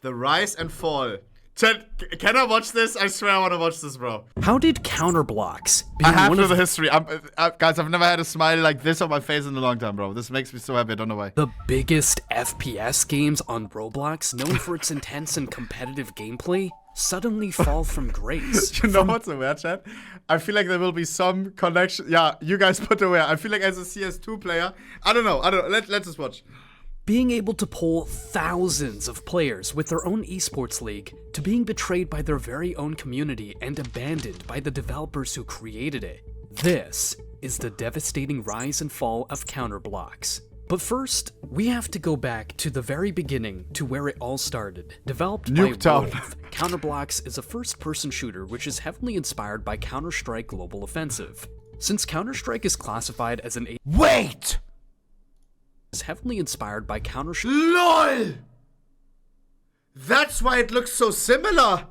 The rise and fall. Chat, can I watch this? I swear I want to watch this, bro. How did Counter-Blox I have to the history. Guys, I've never had a smile like this on my face in a long time, bro. This makes me so happy. I don't know why. the biggest FPS games on Roblox, known for its intense and competitive gameplay, suddenly fall from grace? You know what's aware, chat? I feel like there will be some connection. Yeah, you guys put aware. I feel like as a CS2 player, I don't know. Let's just watch. Being able to pull thousands of players with their own esports league to being betrayed by their very own community and abandoned by the developers who created it. This is the devastating rise and fall of Counter-Blox. But first, we have to go back to the very beginning to where it all started. Developed by Nuketown. Wolf, Counter-Blox is a first-person shooter which is heavily inspired by Counter-Strike Global Offensive. Since Counter-Strike is classified as an Wait! is heavily inspired by Counter-Strike LOL! That's why it looks so similar!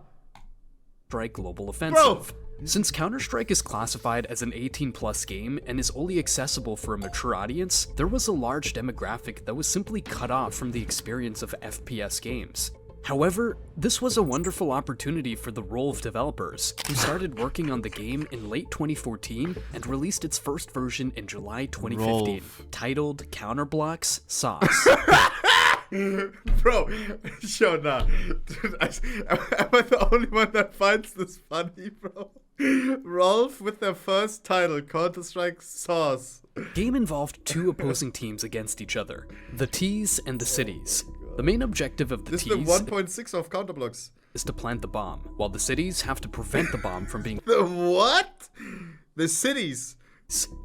Global Offensive. Since Counter-Strike is classified as an 18+ game and is only accessible for a mature audience, there was a large demographic that was simply cut off from the experience of FPS games. However, this was a wonderful opportunity for the Rolf developers, who started working on the game in late 2014 and released its first version in July 2015, titled Counter-Blox Sauce. Bro, yo, nah. Dude, am I the only one that finds this funny, bro? Rolf with their first title, Counter-Strike Sauce. Game involved two opposing teams against each other, the T's and the Cities. The main objective of the This T's is the 1.6 of Counter-Blox. is to plant the bomb, while the Cities have to prevent the bomb from being The what? The cities.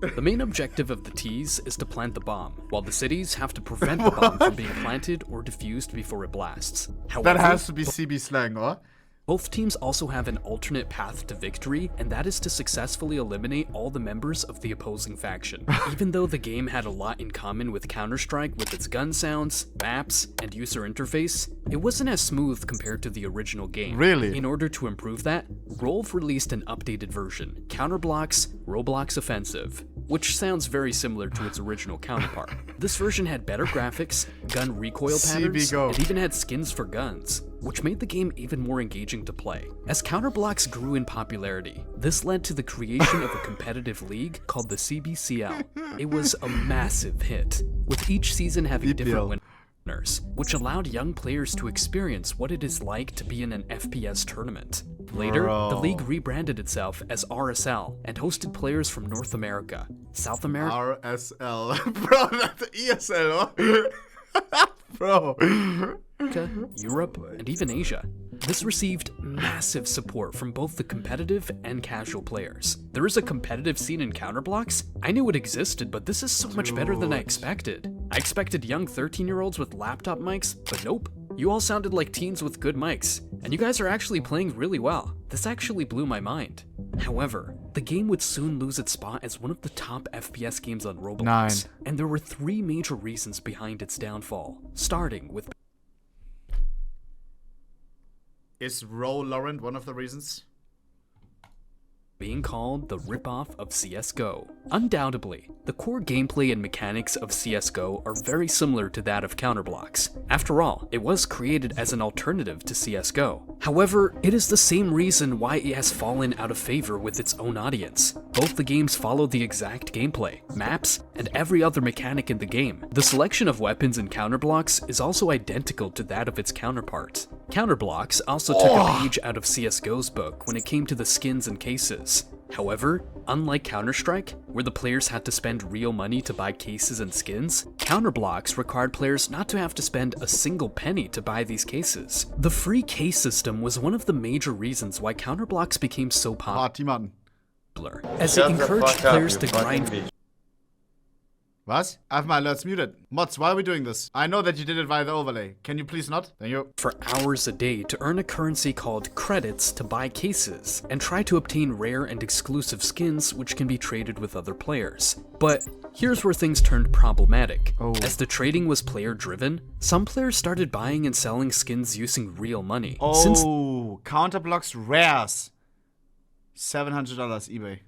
The main objective of the T's is to plant the bomb, while the Cities have to prevent the bomb from being planted or defused before it blasts. However, That has to be CB slang, or? both teams also have an alternate path to victory, and that is to successfully eliminate all the members of the opposing faction. Even though the game had a lot in common with Counter-Strike with its gun sounds, maps, and user interface, it wasn't as smooth compared to the original game. Really? In order to improve that, Rolf released an updated version, Counter-Blox Roblox Offensive, which sounds very similar to its original counterpart. This version had better graphics, gun recoil patterns, Go. and even had skins for guns, which made the game even more engaging to play. As Counter-Blox grew in popularity, this led to the creation of a competitive league called the CBCL. It was a massive hit, with each season having different winners, which allowed young players to experience what it is like to be in an FPS tournament. Later, the league rebranded itself as RSL and hosted players from North America, South America, RSL. Bro, that's ESL, huh? Bro. Europe, and even Asia. This received massive support from both the competitive and casual players. There is a competitive scene in Counter-Blox. I knew it existed, but this is so much better than I expected. I expected young 13-year-olds with laptop mics, but nope. You all sounded like teens with good mics, and you guys are actually playing really well. This actually blew my mind. However, the game would soon lose its spot as one of the top FPS games on Roblox, and there were three major reasons behind its downfall, starting with... Is Laurent one of the reasons? being called the ripoff of CSGO. Undoubtedly, the core gameplay and mechanics of CSGO are very similar to that of Counter-Blox. After all, it was created as an alternative to CSGO. However, it is the same reason why it has fallen out of favor with its own audience. Both the games follow the exact gameplay, maps, and every other mechanic in the game. The selection of weapons in Counter-Blox is also identical to that of its counterpart. Counter-Blox also took a page out of CSGO's book when it came to the skins and cases. However, unlike Counter-Strike, where the players had to spend real money to buy cases and skins, Counter-Blox required players not to have to spend a single penny to buy these cases. The free case system was one of the major reasons why Counter-Blox became so popular, as it encouraged players to grind. Was? I have my alerts muted. Mods, why are we doing this? I know that you did it via the overlay. Can you please not? Thank you. For hours a day to earn a currency called credits to buy cases, and try to obtain rare and exclusive skins which can be traded with other players. But here's where things turned problematic. As the trading was player-driven, some players started buying and selling skins using real money. Counter-Blox rares. $700 eBay.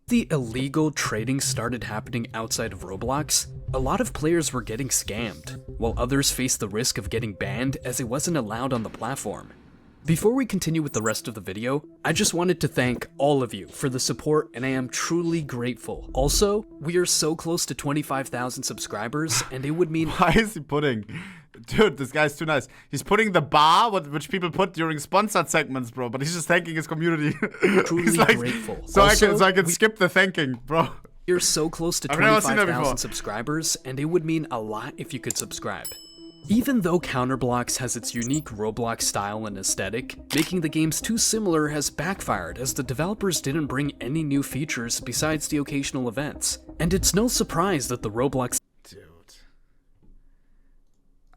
The illegal trading started happening outside of Roblox, a lot of players were getting scammed, while others faced the risk of getting banned as it wasn't allowed on the platform. Before we continue with the rest of the video, I just wanted to thank all of you for the support, and I am truly grateful. Also, we are so close to 25,000 subscribers, and it would mean— Why is he putting? Dude, this guy's too nice. He's putting the bar, which people put during sponsored segments, bro. But he's just thanking his community. truly He's like, grateful. So Also, I can skip the thanking, bro. We're so close to I've never seen that 25,000 before. subscribers, and it would mean a lot if you could subscribe. Even though Counter-Blox has its unique Roblox style and aesthetic, making the games too similar has backfired as the developers didn't bring any new features besides the occasional events. And it's no surprise that the Roblox Dude.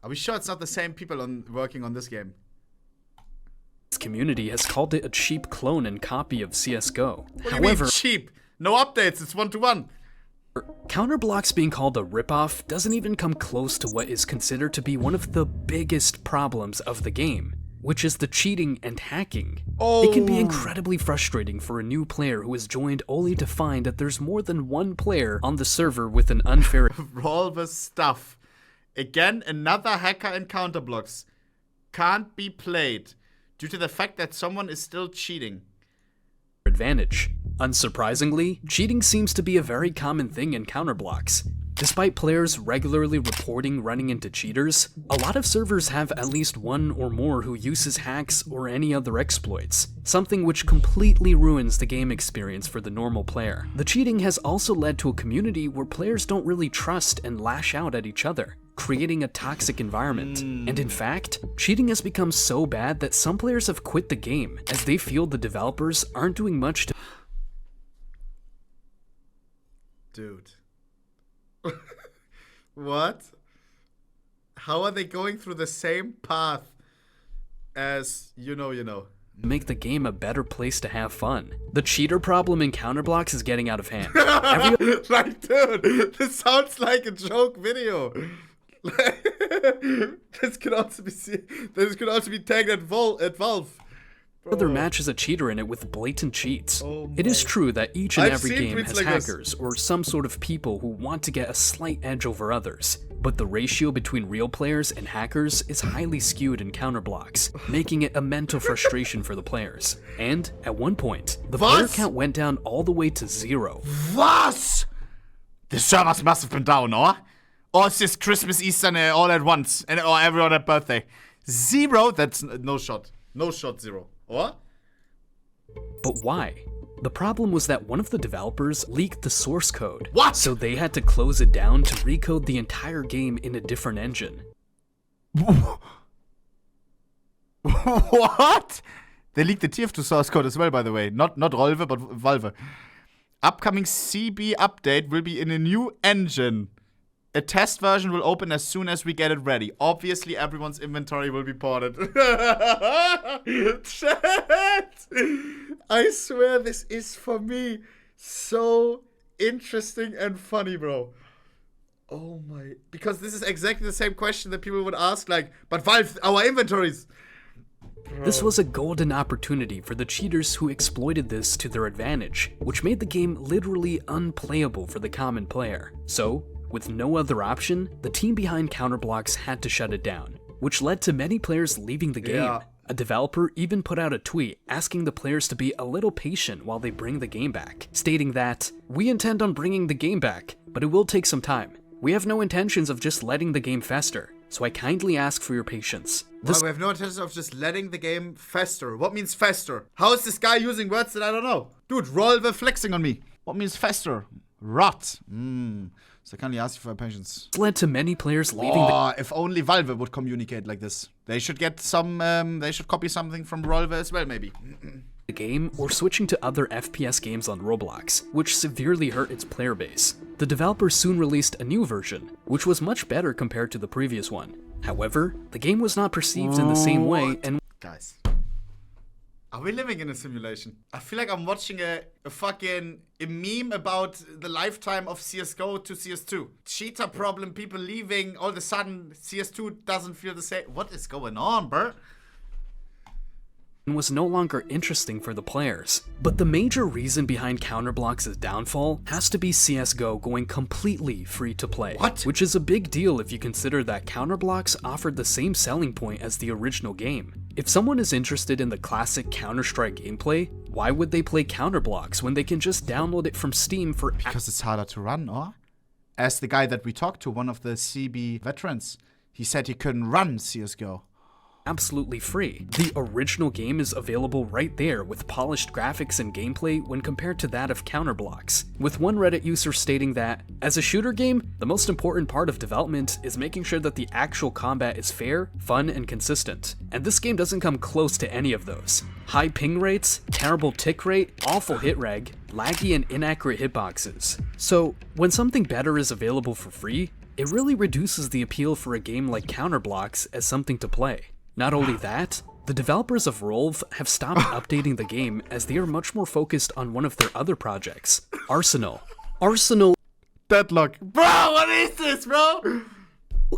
Are we sure it's not the same people working on this game? community has called it a cheap clone and copy of CSGO. What do you mean cheap? No updates, it's 1-to-1. Counter-Blox being called a ripoff doesn't even come close to what is considered to be one of the biggest problems of the game, which is the cheating and hacking. It can be incredibly frustrating for a new player who has joined only to find that there's more than one player on the server with an unfair All the stuff. Again, another hacker in Counter-Blox can't be played due to the fact that someone is still cheating. advantage. Unsurprisingly, cheating seems to be a very common thing in Counter-Blox. Despite players regularly reporting running into cheaters, a lot of servers have at least one or more who uses hacks or any other exploits, something which completely ruins the game experience for the normal player. The cheating has also led to a community where players don't really trust and lash out at each other, creating a toxic environment. And in fact, cheating has become so bad that some players have quit the game, as they feel the developers aren't doing much to— Dude. What? How are they going through the same path as you know? make the game a better place to have fun. The cheater problem in Counter-Blox is getting out of hand. Like, dude, this sounds like a joke video. This could also be tagged at Valve. Other match has a cheater in it with blatant cheats. It is true that each and I've every seen game tweets has like this. hackers or some sort of people who want to get a slight edge over others, but the ratio between real players and hackers is highly skewed in Counter-Blox, making it a mental frustration for the players. And at one point, the player count went down all the way to 0. Was? The servers must have been down, or? Or it's just Christmas, Easter, and all at once, or every other birthday. 0? That's no shot. No shot 0. Or? But why? The problem was that one of the developers leaked the source code. What? So they had to close it down to recode the entire game in a different engine. What? They leaked the TF2 source code as well, by the way. Not Rolve, but Valve. Upcoming CB update will be in a new engine. A test version will open as soon as we get it ready. Obviously, everyone's inventory will be ported. Chat! I swear this is, for me, so interesting and funny, bro. Oh my... Because this is exactly the same question that people would ask, like, but Valve, our inventories... Bro. This was a golden opportunity for the cheaters who exploited this to their advantage, which made the game literally unplayable for the common player. So, with no other option, the team behind Counter-Blox had to shut it down, which led to many players leaving the game. Yeah. A developer even put out a tweet asking the players to be a little patient while they bring the game back, stating that, "We intend on bringing the game back, but it will take some time. We have no intentions of just letting the game fester, so I kindly ask for your patience." Well, we have no intention of just letting the game fester. What means fester? How is this guy using words that I don't know? Dude, Rolve flexing on me. What means fester? Rot. So I kindly ask you for your patience. This led to many players leaving the If only Valve would communicate like this. They should get some, they should copy something from Rolve as well, maybe. game or switching to other FPS games on Roblox, which severely hurt its player base. The developer soon released a new version, which was much better compared to the previous one. However, the game was not perceived in the same way, and Guys, are we living in a simulation? I feel like I'm watching a meme about the lifetime of CSGO to CS2. Cheater problem, people leaving, all of a sudden CS2 doesn't feel the same. What is going on, bro? was no longer interesting for the players. But the major reason behind Counter-Blox's downfall has to be CSGO going completely free to play. What? Which is a big deal if you consider that Counter-Blox offered the same selling point as the original game. If someone is interested in the classic Counter-Strike gameplay, why would they play Counter-Blox when they can just download it from Steam for— Because it's harder to run, or? As the guy that we talked to, one of the CB veterans, he said he couldn't run CSGO. absolutely free. The original game is available right there with polished graphics and gameplay when compared to that of Counter-Blox, with one Reddit user stating that, as a shooter game, the most important part of development is making sure that the actual combat is fair, fun, and consistent, and this game doesn't come close to any of those. High ping rates, terrible tick rate, awful hit reg, laggy and inaccurate hitboxes. So, when something better is available for free, it really reduces the appeal for a game like Counter-Blox as something to play. Not only that, the developers of Rolve have stopped updating the game as they are much more focused on one of their other projects, Arsenal. Arsenal Deadlock. Bro, what is this, bro?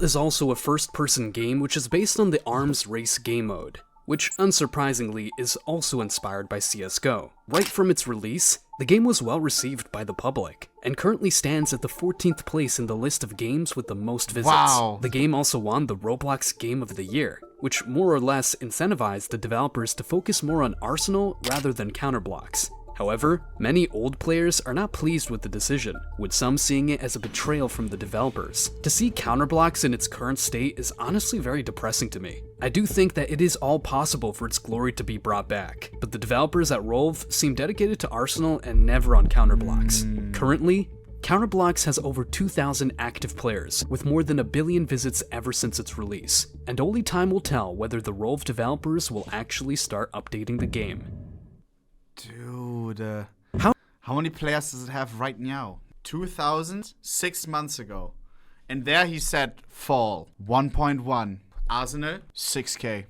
is also a first-person game which is based on the Arms Race game mode, which unsurprisingly is also inspired by CSGO. Right from its release, the game was well received by the public, and currently stands at the 14th place in the list of games with the most visits. Wow. The game also won the Roblox Game of the Year, which more or less incentivized the developers to focus more on Arsenal rather than Counter-Blox. However, many old players are not pleased with the decision, with some seeing it as a betrayal from the developers. To see Counter-Blox in its current state is honestly very depressing to me. I do think that it is all possible for its glory to be brought back, but the developers at Rolve seem dedicated to Arsenal and never on Counter-Blox. Currently, Counter-Blox has over 2,000 active players, with more than 1 billion visits ever since its release, and only time will tell whether the Rolve developers will actually start updating the game. Dude, How- how many players does it have right now? 2,000 6 months ago. And there he said fall 1.1. Arsenal 6K.